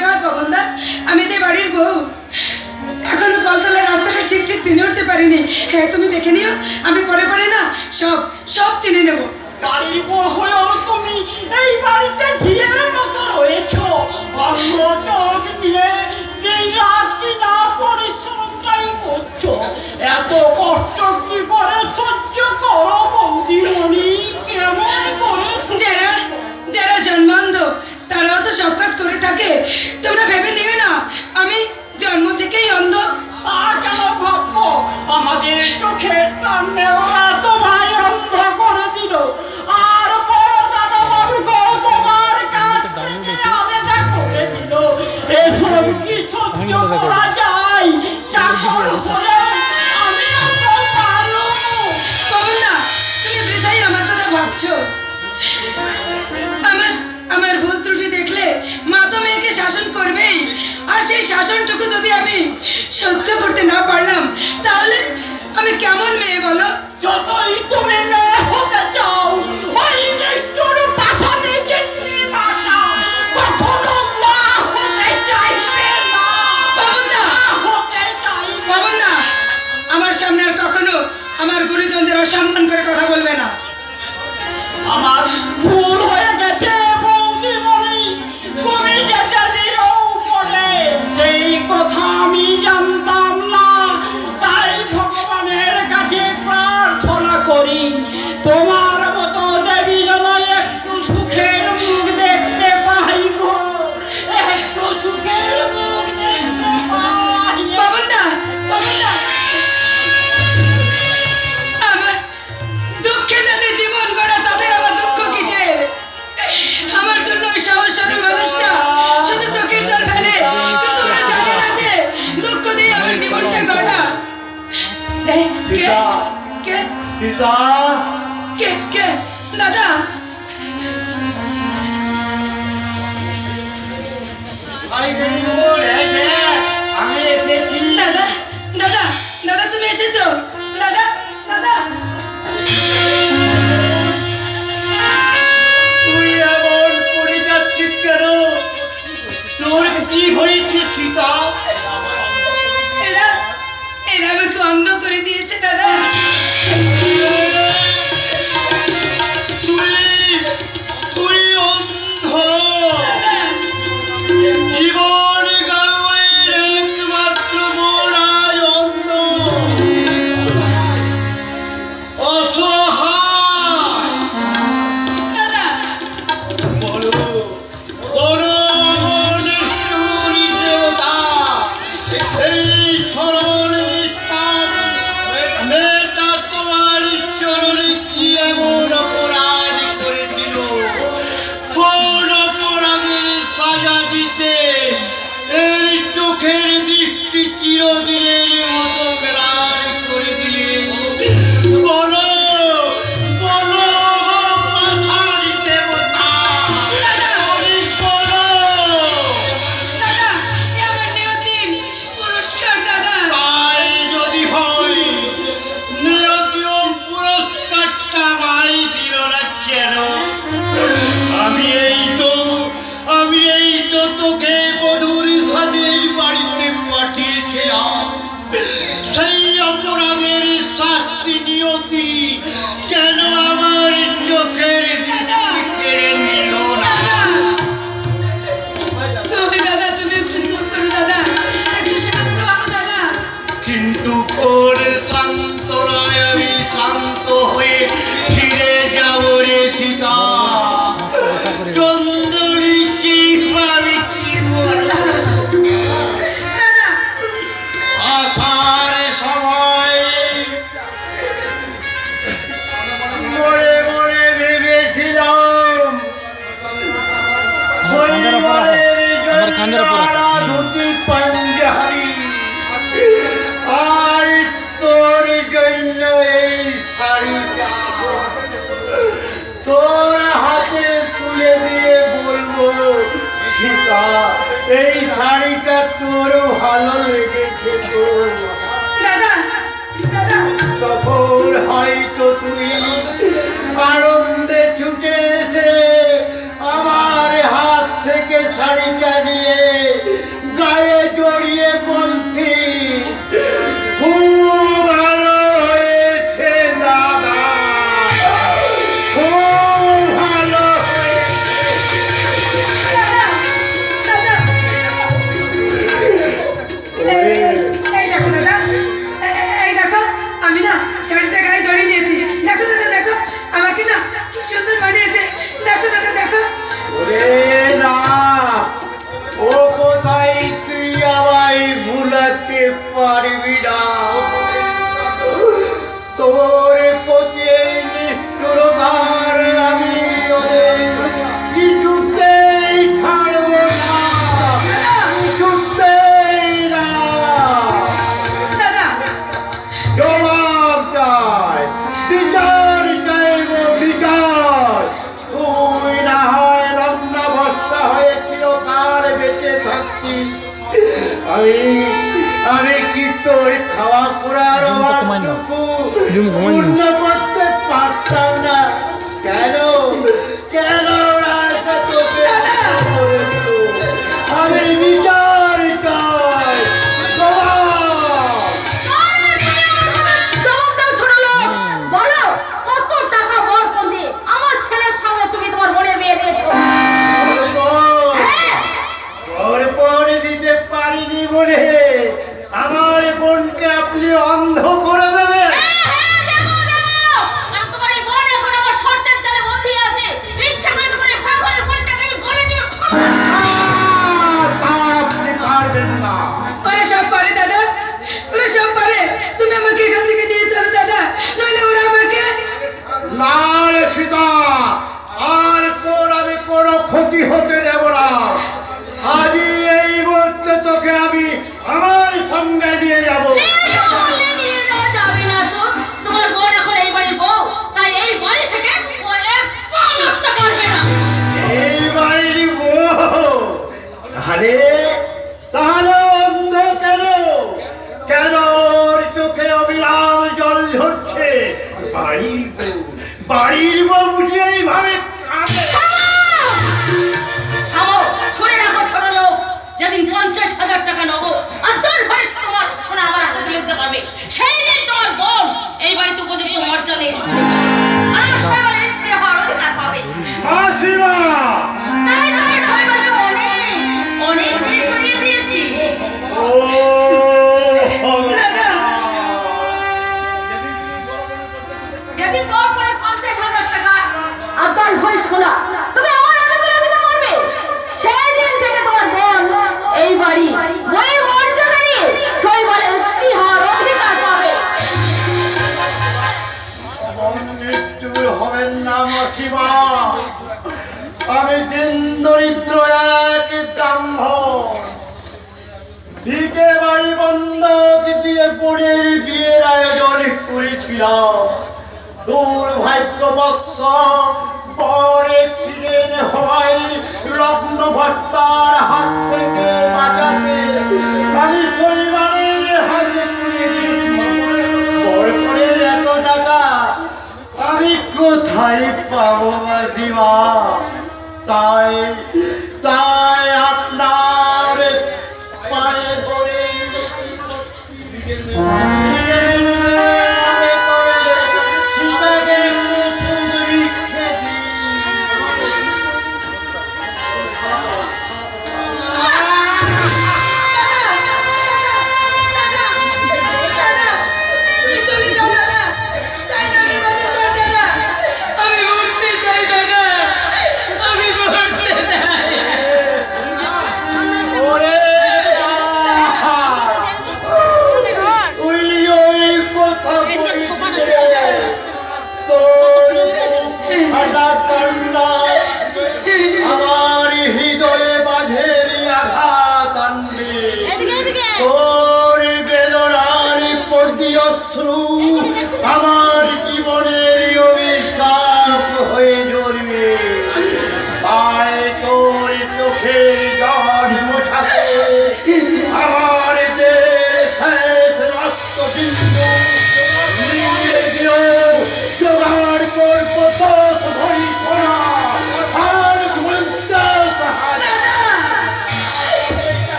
করতে হয় পবনদা? আমি যে বাড়ির বউ, এখনো কলতলার রাস্তাটা ঠিক ঠিক চিনে উঠতে পারিনি। হ্যাঁ, তুমি দেখে নিও, আমি পরে পরে না সব সব চিনে নেব। বাড়ির বউ হয়েও তুমি এই বাড়িতে ঝিয়ের মতো রয়েছো। অন্য চোখ দিয়ে যেই রাত কি না পরিশ্রমটাই করছো, এত কষ্ট কি করে সহ্য করো বন্দিমণি? কেমন করে? যারা যারা জন্মান্ধ তারাও তো সব কাজ করে থাকে। তোমরা ভেবে নিও না আমি জন্ম থেকেই অন্ধ। তা কেন ভাববো? আমাদের চোখের সামনে ওরা তোমায় অন্ধ করে দিল। আর বড় দাদা বাবুকেও তোমার কাছ থেকে আলাদা করে দিল। এসব কি সহ্য করা যায়? চাকর হলে আমি তো পারো। পবনদা, তুমি বৃথাই আমার কথা ভাবছো। আমার ভুল ত্রুটি দেখলে মা তো মেয়েকে শাসন করবেই। আর সেই শাসনটুকু যদি আমি সহ্য করতে না পারলাম, তাহলে আমি কেমন মেয়ে বলো? যতই তুমি মেয়ে হতে চাও, ওই নিষ্ঠুর পাষাণী গিন্নির মাতা কখনো মা হতে চাইবে না। পবনদা, হতে চাইবে না। পবনদা, আমার সামনে আর কখনো আমার গুরুজনদের অসম্মান করে কথা বলবে না। আমার ভুল হয়ে গেছে বৌদিমণি, তুমি যেতে দিও বলে সেই কথা আমি জানতাম না। তাই ভগবানের কাছে প্রার্থনা করি তোমার মতো দেবী যেন একটু সুখের মুখ দেখতে পাই গো, একটু সুখের মুখ দেখতে পাই। পবনদা, পবনদা, আমার দুঃখে যাদের জীবন গড়া তাদের আবার দুঃখ কিসের? আমার জন্য ওই সহজ সরল মানুষটা শুধু চোখের জল ফেলে, কিন্তু ওরা জানে না যে দুঃখ দিয়ে আমার জীবনটা গড়া। এই, কে কে পিতা, কে কে? দাদা, আমি এসেছি। দাদা, দাদা, দাদা, তুমি এসেছো? দাদা, দাদা, তুই এমন করে যাচ্ছিস কেন? তোর কি হয়েছে সীতা? এরা এরা আমাকে অন্ধ করে দিয়েছে দাদা। তুই অন্ধ? দাদা, জীবন গাঁয়ের একমাত্র মোড়াই অন্ধ, অসহায়। দাদা, বলো বলো মনেশ্বরী দেবতা, এই সরল নিষ্পাপ মেয়েটা তোমার চরণে কি এমন অপরাধ করেছিল? কোন অপরাধের সাজা দিতে এর চোখের দৃষ্টি চিরদিনের মতো বেলার করে দিলে? বলো বলো পাথারি দেবতা, দাদা, বলো। দাদা, এ আমার নিয়তির পুরস্কার দাদা। তাই যদি হয়, নিয়তিও পুরস্কারটা ভাই দিল না কেন? আমি এই তো তোকে বধূর সাজের বাড়িতে পাঠিয়েছিলাম। সেই অপরাধের শাস্তি নিয়তি কেন আমার চোখের দৃষ্টি কেড়ে নিল না? দাদা, তুমি একটু চুপ করো দাদা, একটু শান্ত হও দাদা। কিন্তু ওর সান্ত্বনায় আমি শান্ত হয়ে ফিরে যাব রে সীতা। সুন্দরী কি আমি কি বলবো? দাদা, আসার সময় মরে মরে ভেবেছিলাম আমার কাঁধের উপর ধুতি পাঞ্জাবি, আর তোর জন্য এই শাড়িটা তোর হাতে তুলে দিয়ে বলবো, সীতা এই শাড়িটা তোর ভালো লেগেছে তো? দাদা, দাদা, তখন হয়তো তুই আনন্দে ছুটে এসে আমার হাত থেকে শাড়িটা নিয়ে শাড়িটা গায়ে ধরে নিয়েছি। দেখো দাদা, দেখো আমাকে না কি সুন্দর বানিয়েছে। দেখো দাদা, দেখো। ওরে না, ও কোথায় তুই আমায় ভুলাতে পারবি না। তোর প্রতি এই নিষ্ঠুরতার আমি ওদের কিছুতেই ছাড়ব না, কিছুতেই না। দাদা, জবাব চাই, বিচার চাইব, বিচার। তুই না হয় লগ্নাবস্থা হয়ে চিরকাল বেঁচে থাকছি, আমি কি তোর খাওয়া পড়ার অভাবটুকু পূর্ণ করতে পারতাম না? কেন কেন রাজা তোকে করেছো? আমি বিচার চাই, জবাব। জবাব দাও ছোট লোক, বলো কত টাকা বর্তন দিয়ে আমার ছেলের সঙ্গে তুমি তোমার বোনের বিয়ে দিয়েছো? পরে দিতে পারিনি বলে আমার বোনকে আপনি অন্ধ করে দেবেন? তোমার এই বোন এখন আমার শর্তের জালে বন্দী আছে। ইচ্ছা করে তোমার এই পাগলের বোনটাকে আমি গলে দিয়ে আপনি পারবেন না। ওরা সব পারে দাদা, ওরা সব পারে। তুমি আমাকে এখান থেকে নিয়ে চলো দাদা, নইলে ওরা আমাকে। লাল সীতা, আর তোর আমি কোনো ক্ষতি হতে দেব না। আজই এই মুহূর্তে তোকে আমি আমার সঙ্গে নিয়ে যাব। নিয়ে যাওয়া যাবে না তো। তোমার বোন এখন এই বাড়ির বউ, তাই এই বাড়ি থেকে ও এক পা নড়তে পারবে না। এই বাড়ির বউ? আরে তাহলে অন্ধ কেন? কেন ওর চোখে অবিরাম জল ঝরছে? বাড়ির বউ বুঝি এইভাবে কাঁদে? থামো, শুনে রাখো ছোট লোক, যেদিন 50,000 টাকা নগদ আর 10 ভাই তোমার সোনা আমার হাতে তুলে দিতে পারবে, সেই দিন তোমার বোন এই বাড়িতে উপযুক্ত মর্যাদায় আর সবার স্ত্রী হওয়ার অধিকার পাবে। মাসিমা, তাই তোমার সবাইকে অনেক দিন সরিয়ে দিয়েছি। ও দাদা, যেদিন তোর পরে 50,000 টাকা আর 10 ভাই সোনা তুমি আমার হাতে তুলে দিতে পারবে, সেই দিন থেকে তোমার বোন এই বাড়ি বইয়ের মর্যাদা নিয়ে শৈবালের স্ত্রী হওয়ার অধিকার পাবে। মৃত্যুর হবেন না মাসিমা। আমি দিন দরিদ্র এক ব্রাহ্মণ, ভিটে বাড়ি বন্ধক দিয়ে বোনের বিয়ের আয়োজন করেছিলাম। দুর্ভাগ্যবশ পরে ফিরেন হয় লগ্ন ভট্টার হাত থেকে বাঁচাতে আমি শৈবালের হাতে তুলে দিয়েছি। বরকরের এত টাকা আমি কোথায় পাবো মাসিমা? তাই তাই আপনার পায়ে পড়ে সীতাকে একটু সুদ ভিক্ষে দিই। দাদা, তুমি চলে যাও দাদা। চাই না আমি মজা কর দাদা, আমি মরতে চাই দাদা, আমি মরতে চাই। ওরে তুই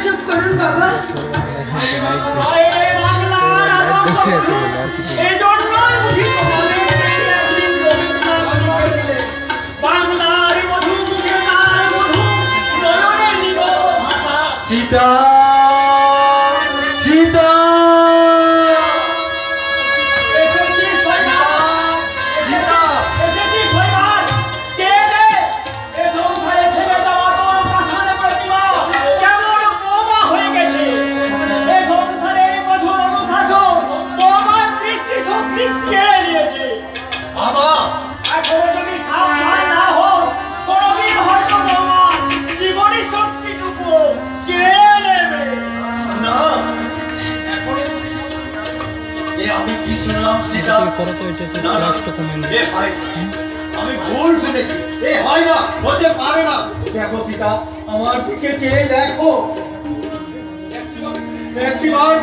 চুপ করুন বাবা। বাইরে বাংলার আদর্শ এজন্যই বুঝি তোমাদের একদিন রবীন্দ্রনাথ লিখেছিলেন, বাংলার মধু মুখে তার মধু, নয়নে নিব ভাষা। সীতা, সীতা, এসেছিস শৈবাল, সীতা, এসেছিস শৈবাল, চেয়ে দে, এ সংসারে থেকে যাওয়া তোর পাষাণ প্রতিমা কেমন বোমা হয়ে গেছে। এ সংসারের কঠোর অনুশাসন তোমার দৃষ্টি শক্তি কেড়ে নিয়েছে। বাবা, এখনো যদি সাবধান না হও, কোনদিন হয়তো তোমার জীবনী শক্তিটুকু কেড়ে নেবে। না, এখন এ আমি কি শুনলাম সীতা? করো তো এটা না, না, লাস্ট কমেন্ট এ হয় না। আমি ভুল শুনেছি, এ হয় না, হতে পারে না। দেখো সীতা, আমার দিকে চেয়ে দেখো, একটিবার